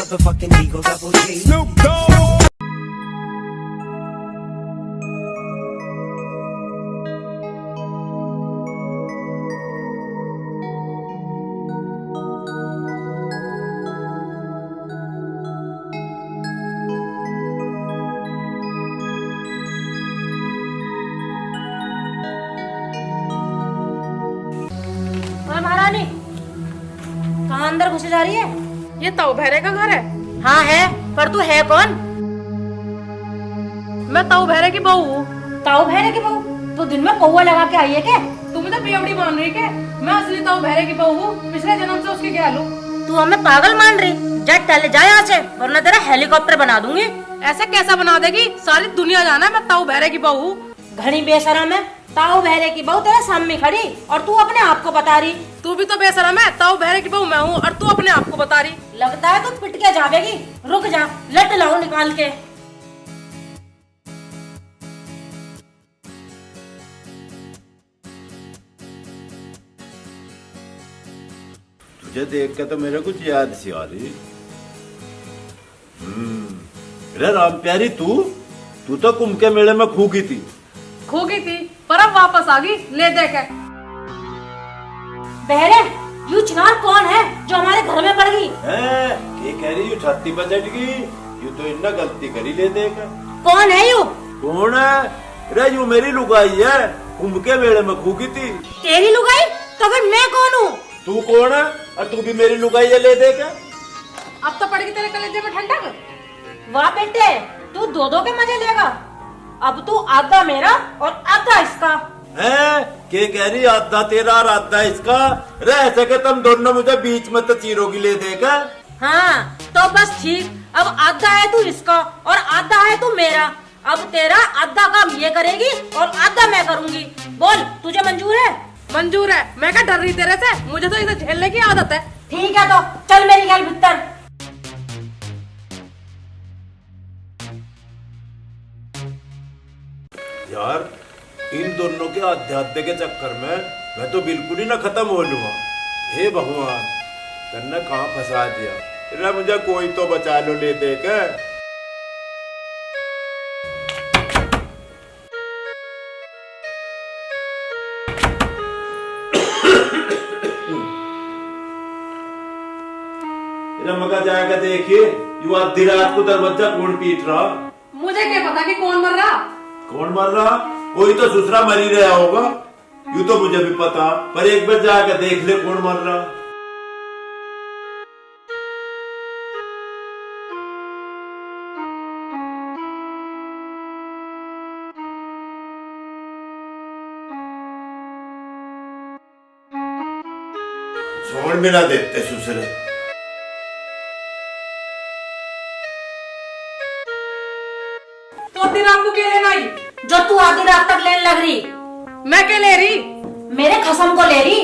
motherfucking Eagle Double G. Snoop Dogg. महारानी कहाँ अंदर घुसे जा रही है? ये ताऊ भैरे का घर है। हाँ है, पर तू है कौन? मैं ताऊ भैरे की बहू हूँ। ताऊ भैरे की बहू? तू दिन में कौवा लगा के आई है क्या? तुम तो बेवड़ी मान रही के? मैं असली ताऊ भैरे की बहू हूँ, पिछले जन्म से उसकी गैल हूँ। तू हमें पागल मान रही? जा टहले जा यहाँ से, वरना तेरा हेलीकॉप्टर बना दूंगी। ऐसे कैसा बना देगी? सारी दुनिया जाना है मैं ताऊ भैरे की बहू हूँ। घड़ी बेशरम है, ताऊ भैरे की बहू तेरे सामने खड़ी और तू अपने आप को बता रही। तू भी तो बेशरम है, ताऊ भैरे की बहू मैं हूँ और तू अपने आप को बता रही। लगता है तू पिट के जावेगी। रुक जा, लट लाऊं निकाल के। तुझे देख के तो मेरे कुछ याद सी आ रही। अरे राम प्यारी, तू तो कुंभ के मेले में खो गई थी। खो गई थी पर अब वापस आ गई, ले दे के। बहरे, यू चिनार कौन है जो हमारे घर में पड़ गई? ये कह रही यू छाती पर चढ़ गई, यू तो इतना गलती करी ले देख। कौन है यू? कौन है? अरे यू मेरी लुगाई है, कुंभ के मेले में खो गई थी। तेरी लुगाई? तो फिर मैं कौन हूँ? तू कौन है? और तू भी मेरी लुगाई है, ले देख। अब तो पड़ गई तेरे कलेजे में ठंडक। वाह बेटे, तू दो दो के मजे लेगा। अब तू आधा मेरा और आधा इसका। के कह रही आधा तेरा और आधा इसका? रह सके तुम दोनों मुझे बीच में तो चीरोगी ले देगा। हाँ तो बस ठीक, अब आधा है तू इसका और आधा है तू मेरा। अब तेरा आधा काम ये करेगी और आधा मैं करूंगी। बोल, तुझे मंजूर है? मंजूर है। मैं क्या डर रही तेरे से? मुझे तो इसे झेलने की आदत है। ठीक है तो चल मेरी गल भीतर। यार इन दोनों के अध्यात्म के चक्कर में मैं तो बिल्कुल ही ना खत्म हो लूंगा। हे भगवान, तन्ने कहाँ फंसा दिया। अरे मुझे कोई तो बचा लो, ले दे के। मगा जाएगा देखिए, यू आधी रात को दरवाजा कौन पीट रहा? मुझे क्या पता कि कौन मर रहा? कौन मर रहा? कोई तो दूसरा मर ही रहा होगा। यूं तो मुझे भी पता, पर एक बार जाकर देख ले कौन मर रहा। छोड़ भी ना देते सुसरे। तो आधी रात को क्या लेना आई? जो तू आधी रात तक लेने लग रही। मैं क्या ले रही? मेरे खसम को ले रही।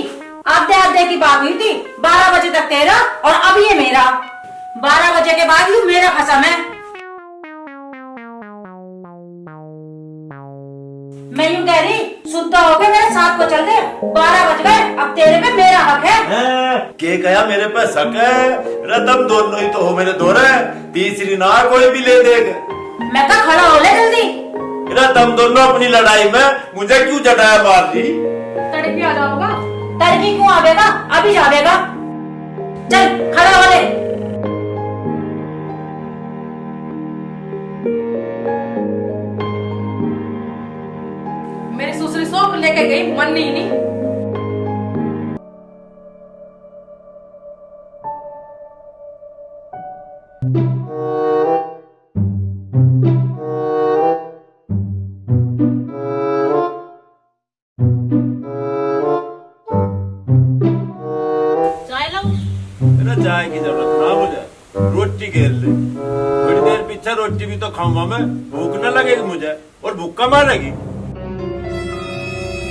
आधे आधे की बात हुई थी, 12 बजे तक तेरा और अब ये मेरा। 12 बजे के बाद यू मेरा खसम है। मैं यूं कह रही, शुद्ध होके मेरे साथ को चल दे। 12 बज गए, अब तेरे पे मेरा हक है। के कहा मेरे पे शक है? रतम दोनों ही तो हो मेरे दोरे, तीसरी ना कोई भी ले देगा। मैं कहा खड़ा हो ले जल्दी। तुम दोनों अपनी लड़ाई में मुझे क्यों जटाया मार दी? तड़की आ जाऊंगा। तड़की क्यों आवेगा? अभी जावेगा। चल खड़ा हो ले। मेरी सुसरी सो लेके गई, मन नहीं। चाय की जरूरत ना मुझे, रोटी घेर ले। थोड़ी देर पीछे रोटी भी तो खाऊंगा मैं, भूख न लगेगी मुझे और भूखा मारेगी।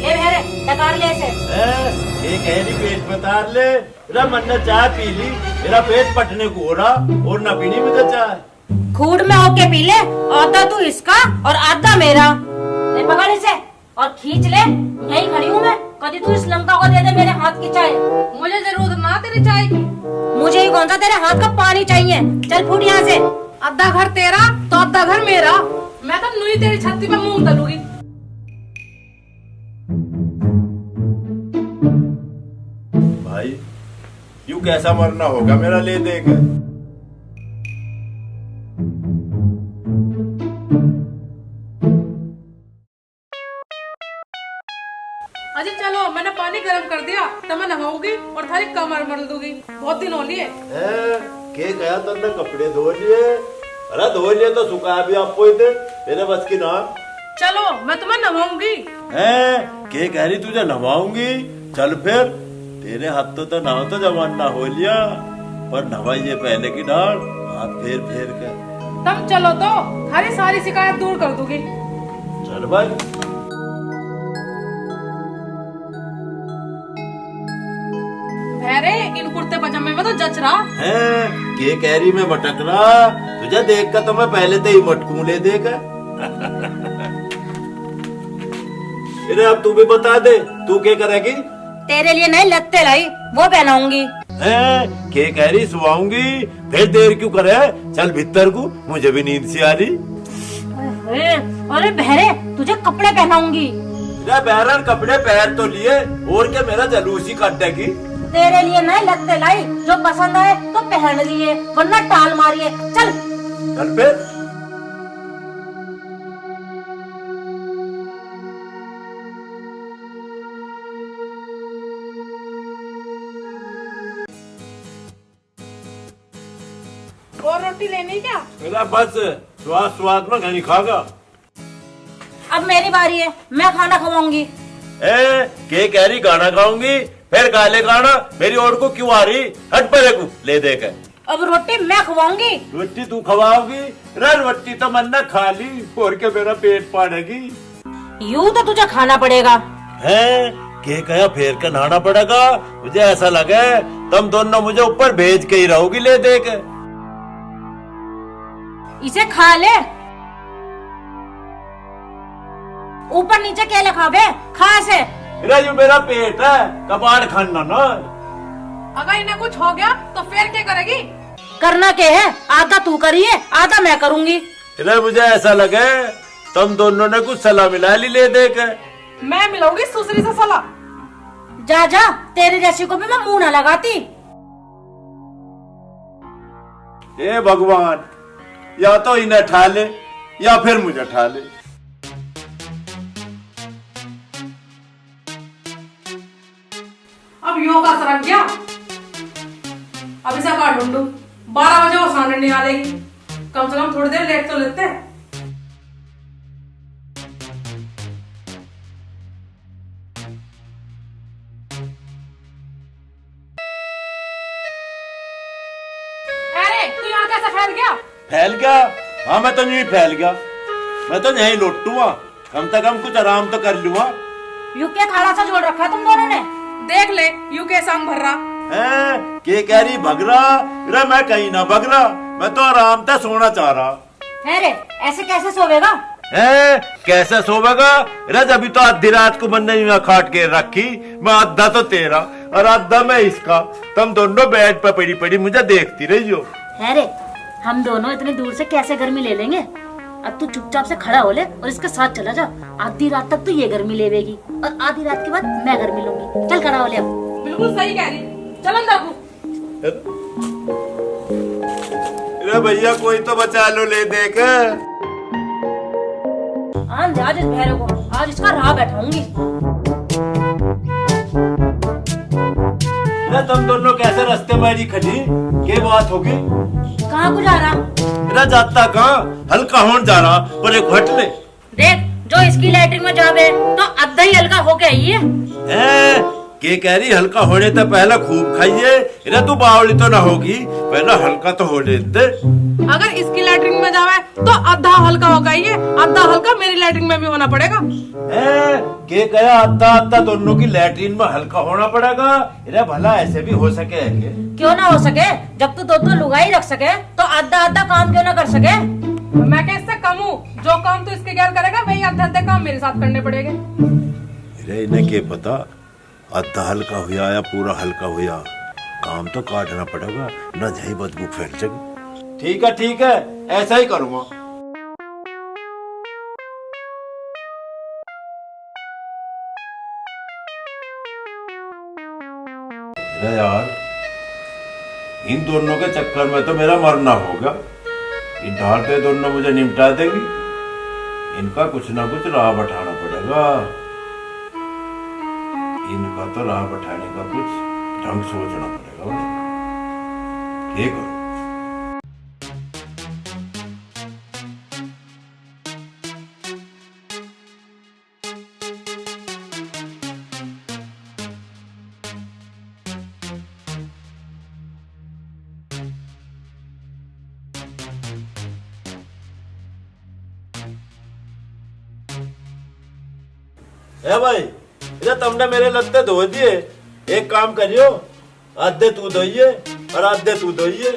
ले भैरे, डकार ले ऐसे। एक है नहीं पेट बता ले। मेरा मन ने चाय पी ली, मेरा पेट पटने को हो रहा और ना पीनी मुझे चाय। खूड में होके पी ले, आधा तू इसका और आधा मेरा। ले पकड़ इसे और खींच ले। यही खड़ी हूँ मैं, कभी तू इस लंका को दे दे मेरे हाथ की चाय। मुझे जरूरत ना तेरी चाय की। मुझे ही कौन सा तेरे हाथ का पानी चाहिए। चल फूट यहाँ से। आधा घर तेरा तो आधा घर मेरा। मैं तो नुई तेरी छत्ती पे मूंग तलूंगी। भाई यूं कैसा मरना होगा मेरा ले देख। अजी चलो, मैंने पानी गर्म कर दिया तो मैं नहाऊंगी और थारी कमर मल दूंगी। बहुत दिन हो लिए। के गया तुमने कपड़े धो लिए? अरे धो लिए तो सुखा भी आपको इधर मेरे बस की ना। चलो मैं तुम्हें नहाऊंगी। के कह रही तुझे नहवाऊंगी? चल फिर, तेरे हाथों तो नहा तो जमाना हो लिया, पर नहवाइए पहले की डाल हाथ फेर फेर कर। तुम चलो तो थारी सारी शिकायत दूर कर दूंगी। चल भाई। भैरे, इन कुर्ते पजामे में तो जच रहा है। के कह रही मैं मटक रहा? तुझे देख कर तो मैं पहले से ही मटकू ले देख। अरे अब तू भी बता दे, तू क्या करेगी? तेरे लिए नहीं लत्ते लाई, वो पहनाऊंगी। के कह रही सुवाऊंगी? फिर देर क्यों करे? चल भीतर को, मुझे भी नींद सी आ रही। अरे बहरे, तुझे कपड़े पहनाऊंगी। बहरन कपड़े पहन तो लिए, और क्या मेरा जलूस ही काटेगी? तेरे लिए नहीं लगते लाई, जो पसंद आए तो पहन लिए, वरना टाल मारिए। चल चल फिर। और रोटी लेनी क्या? मेरा बस स्वाद स्वाद में घनी खागा। अब मेरी बारी है, मैं खाना खवाऊंगी। के कह रही गाना गाऊंगी? फिर गाले गाना मेरी ओर को क्यों आ रही? हट परे को ले देख। अब रोटी मैं खवाऊंगी। रोटी तू खवाओगी? रोटी तो मन न खा ली, और के मेरा पेट पाड़ेगी। यूं तो तुझे खाना पड़ेगा। है के कहा फेर के नहाना पड़ेगा? मुझे ऐसा लगे तुम दोनों मुझे ऊपर भेज के ही रहोगी ले देख। इसे खा ले। ऊपर नीचे क्या लिखा बे? खा से। यू मेरा पेट है, कबाड़ खाना ना। अगर इन्हें कुछ हो गया तो फिर क्या करेगी? करना क्या है? आधा तू करिए, आधा मैं करूंगी। मुझे ऐसा लगे तुम दोनों ने कुछ सलाह मिला ली ले देख। मैं मिलाऊंगी सुसरी से सलाह। जा जा, तेरे जैसी को भी मैं मुंह न लगाती। हे भगवान, या तो इन्हें ठा ले या फिर मुझे ठा ले। अब योगा सरक गया। अब इसे काट ढूंढू। 12 बजे वो सामने नहीं आ लेगी। कम से कम थोड़ी देर लेट तो लेते हैं। अरे तू यहाँ कैसे फैल गया? फैल गया? हाँ मैं तो नहीं फैल गया, मैं तो यही लौटूंगा। कम से कम कुछ आराम तो कर लूंगा। यू क्या खाना सा जोड़ रखा तुम दोनों ने? देख ले, यू के संग भर रहा है। के कह रही भग रहा? अरे मैं कहीं ना भग रहा, मैं तो आराम से सोना चाह रहा। है रे, ऐसे कैसे सोवेगा? है कैसे सोवेगा? अरे जब तो आधी रात को मैंने यहाँ खाट के रखी, मैं आधा तो तेरा और आधा मैं इसका। तुम दोनों बेड पे पड़ी पड़ी मुझे देखती रही हो। है रे, हम दोनों इतनी दूर से कैसे गर्मी ले लेंगे? अब तू चुपचाप से खड़ा हो ले और इसके साथ चला जा। आधी रात तक तो ये गर्मी लेवेगी और आधी रात के बाद मैं गर्मी लूंगी। चल खड़ा हो ले अब। बिल्कुल सही कह रही। चल अंदर को। अरे भैया कोई तो बचा लो ले देख। आज इस भैरव को, आज इसका राह बैठाऊंगी। तुम दोनों कैसे रास्ते में ही खड़ी? क्या बात होगी? कहाँ को जा रहा? मेरा जाता कहाँ, हल्का होने जा रहा, पर एक हट ले। देख, जो इसकी लैट्रिन में जावे तो अद्धा ही हल्का होके आई है। के कह रही हल्का होने तो पहले खूब खाइए। इधर तू बावली तो ना होगी, पहले हल्का तो हो लेते। अगर इसकी लैट्रिन में जावे तो आधा हल्का होगा ये, आधा हल्का मेरी लैट्रिन में भी होना पड़ेगा। के कहा आधा आधा दोनों की लैट्रिन में हल्का होना पड़ेगा? इधर भला ऐसे भी हो सके है के? क्यों ना हो सके? जब तू दो लुगाई रख सके तो आधा आधा काम क्यों ना कर सके? मैं कैसे कम हूँ? जो काम तू इसके गैर करेगा वही आधे आधे काम मेरे साथ करने पड़ेंगे। इन्हें क्या पता आधा हल्का हुआ या पूरा हल्का हुआ। काम तो काटना पड़ेगा, न जाई बदबू फैल सके। ठीक है, ऐसा ही करूँगा। अरे यार, इन दोनों के चक्कर में तो मेरा मरना होगा। इन ढालते दोनों मुझे निपटा देंगी। इनका कुछ ना कुछ राह बैठाना पड़ेगा। इनका तो राह बैठाने का कुछ ढंग सोचना पड़ेगा। ठीक है। ए भाई, इधर तुमने मेरे लत्ते धो दिए। एक काम करियो, आधे तू धोइए और आधे तू धोइए।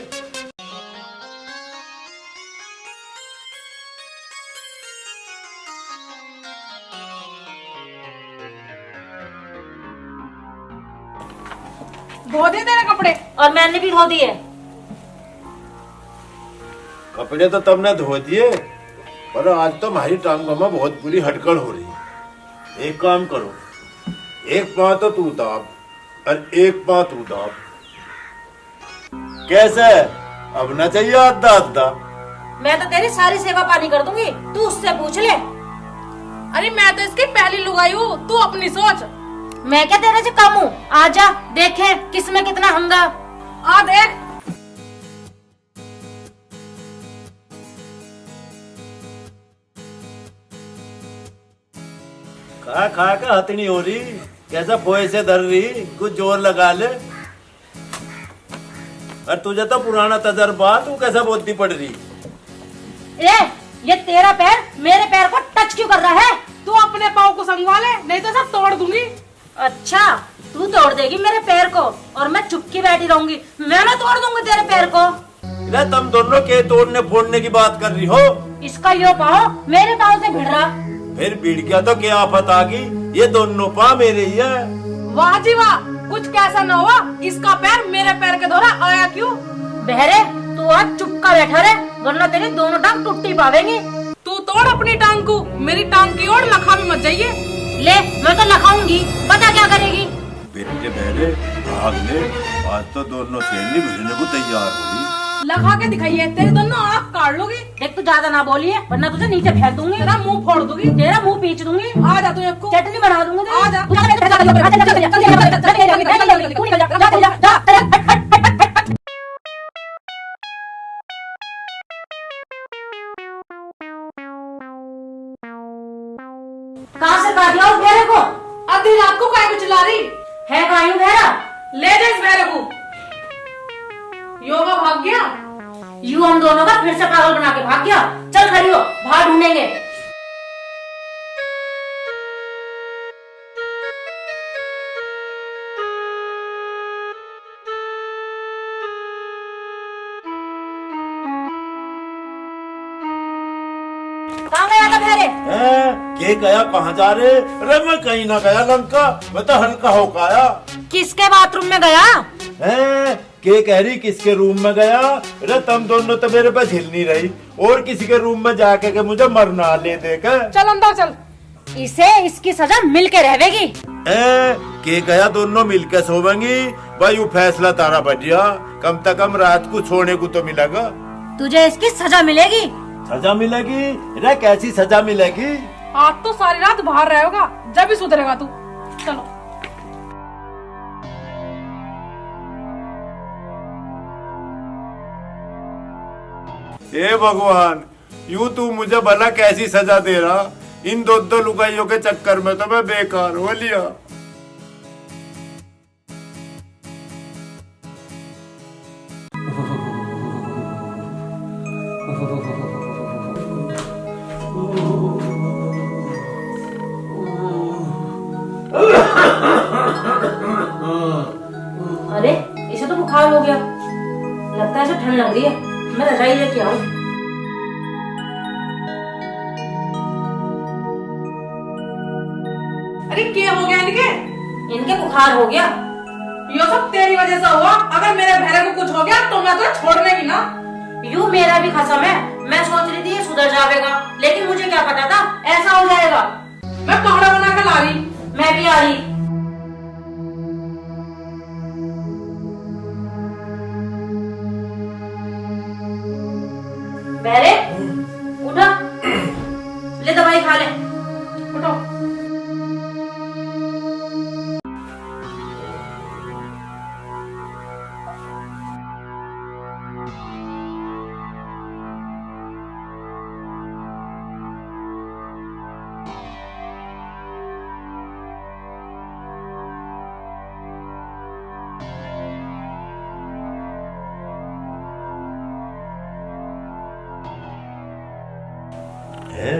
धो दिए तेरे कपड़े? और मैंने भी धो दिए। कपड़े तो तुमने धो दिए, पर आज तो हमारी टांगों में बहुत बुरी हड़कड़ हो रही है। एक काम करो, एक पाँव तो तू दाब और एक पाँव तू दाब। कैसे? अब ना चाहिए आधा आधा। मैं तो तेरी सारी सेवा पानी कर दूंगी, तू उससे पूछ ले। अरे मैं तो इसकी पहली लुगाई हूँ, तू अपनी सोच। मैं क्या तेरे से कम हूँ? आजा देखे किसमें कितना हंगा। आ देख। खा का हथनी हो रही, कैसा पोए से धर रही, कुछ जोर लगा ले। और तुझे तो पुराना तजर्बा, तू कैसा बोलती पड़ रही। ये तेरा पैर मेरे पैर को टच क्यों कर रहा है? तू अपने पाँव को संगवा ले, नहीं तो सब तोड़ दूंगी। अच्छा, तू तोड़ देगी मेरे पैर को और मैं चुपकी बैठी रहूंगी? मैं ना तोड़ दूंगी तेरे पैर को। तुम दोनों के तोड़ने फोड़ने की बात कर रही हो? इसका यो पाँव मेरे पाँव से भिड़ रहा। फिर भिड़ गया तो क्या आफत आ गई? ये दोनों पाँव मेरे ही है। वाह जी वाह, कुछ कैसा न हुआ, इसका पैर मेरे पैर के दोरा आया क्यों? बहरे, तू आज चुपका बैठा रहे, वरना तेरी दोनों टांग टूटी पावेंगी। तू तोड़ अपनी टांग को, मेरी टांग की ओर लखा भी मत जाइए। ले, मैं तो लखाऊंगी, पता क्या करेगी? बेटे बहरे भाग ले, आज तो दोनों सहेली भिड़ने को तैयार हो रही। लगा के दिखाइए, तेरे दोनों आँख काट लोगी। देख, तू ज्यादा ना बोलिए, वरना तुझे नीचे फेंक दूंगी। तेरा मुंह फोड़ दूंगी, तेरा मुंह पीच दूंगी। आ जा तू एक चटनी बना दूंगी। आ जा। कहाँ से काट दिया उस भेड़े को? आधी रात को काय को चिल्ला रही है कहाँ यूं भेड़ा? ले जा इस भेड़े को। योगा भाग गया। यूं हम दोनों का फिर से पागल बना के भाग गया। चल खड़ी हो, बाहर ढूंढेंगे। कहाँ गया था भेड़े? के गया, कहाँ जा रहे? अरे मैं कहीं ना गया लंका, मैं तो हल्का होकर आया। किसके बाथरूम में गया? के कह रही किसके रूम में गया? अरे तुम दोनों तो मेरे पे झिल नहीं रही, और किसी के रूम में जाके के मुझे मरना ले देकर। चल अंदर चल। इसे इसकी सजा मिलके रहेगी। के गया दोनों मिलकर सोवेंगी। भाई वो फैसला तारा बढ़िया, कम से कम रात को सोने को तो मिलेगा। तुझे इसकी सजा मिलेगी। सजा मिलेगी? अरे कैसी सजा मिलेगी? आज तो सारी रात बाहर रहेगा, जब भी सुधरेगा तू। चलो। हे भगवान, यूं तू मुझे भला कैसी सजा दे रहा? इन दो लुगाइयों के चक्कर में तो मैं बेकार हो लिया। अरे, इसे तो बुखार हो गया। लगता है इसे ठंड लग रही है। मैं रजाई लेके आऊं। अरे क्या हो गया इनके? इनके बुखार हो गया। ये सब तेरी वजह से हुआ। अगर मेरे बहरे को कुछ हो गया तो मैं तो छोड़ने की ना। यूं मेरा भी खसम है, मैं सोच रही थी ये सुधर जाएगा, लेकिन मुझे क्या पता था ऐसा हो जाएगा। मैं पहाड़ा बना कर ला रही। मैं भी आ रही। बहरे उठा, ले दवाई खा ले। उठो। है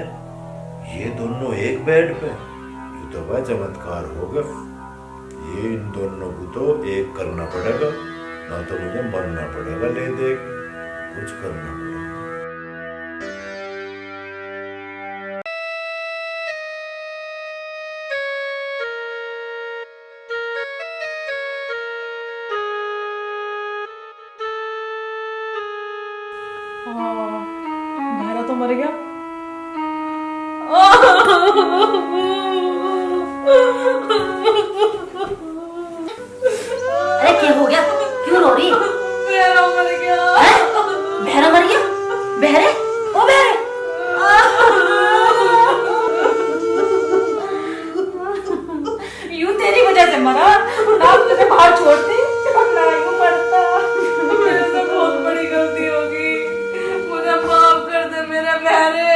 ये दोनों एक बेड पे, ये तो बड़ा चमत्कार होगा। ये इन दोनों को तो एक करना पड़ेगा, ना तो मुझे मरना पड़ेगा ले दे, कुछ करना पड़ेगा। बहरा तो मर गया। अरे क्या हो गया, क्यों रो रही? बहरा मर गया। बहरा मर गया? बहरे, ओ बहरे। यूं तेरी वजह से मरा, ना तुझे बाहर छोड़ती ना यूं मरता। मेरे से बहुत बड़ी गलती होगी, मुझे माफ कर दे मेरे बहरे।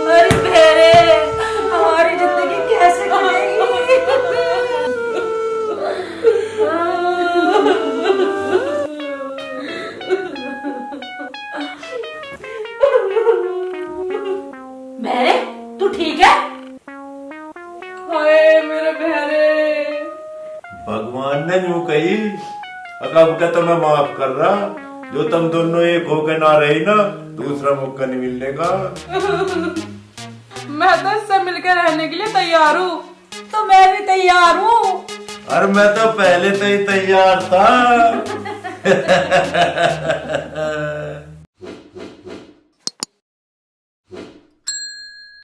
अरे बहरे, हमारी जिंदगी कैसे कटेगी? बहरे, तू ठीक है? हाय मेरे बहरे। भगवान ने यूं कही, अब का तो मैं माफ कर रहा, जो तुम दोनों एक होकर ना रही ना, दूसरा मौका नहीं मिलने का। मैं तो इससे मिलकर रहने के लिए तैयार हूँ। तो मैं भी तैयार हूँ। अरे मैं तो पहले से ही तैयार था।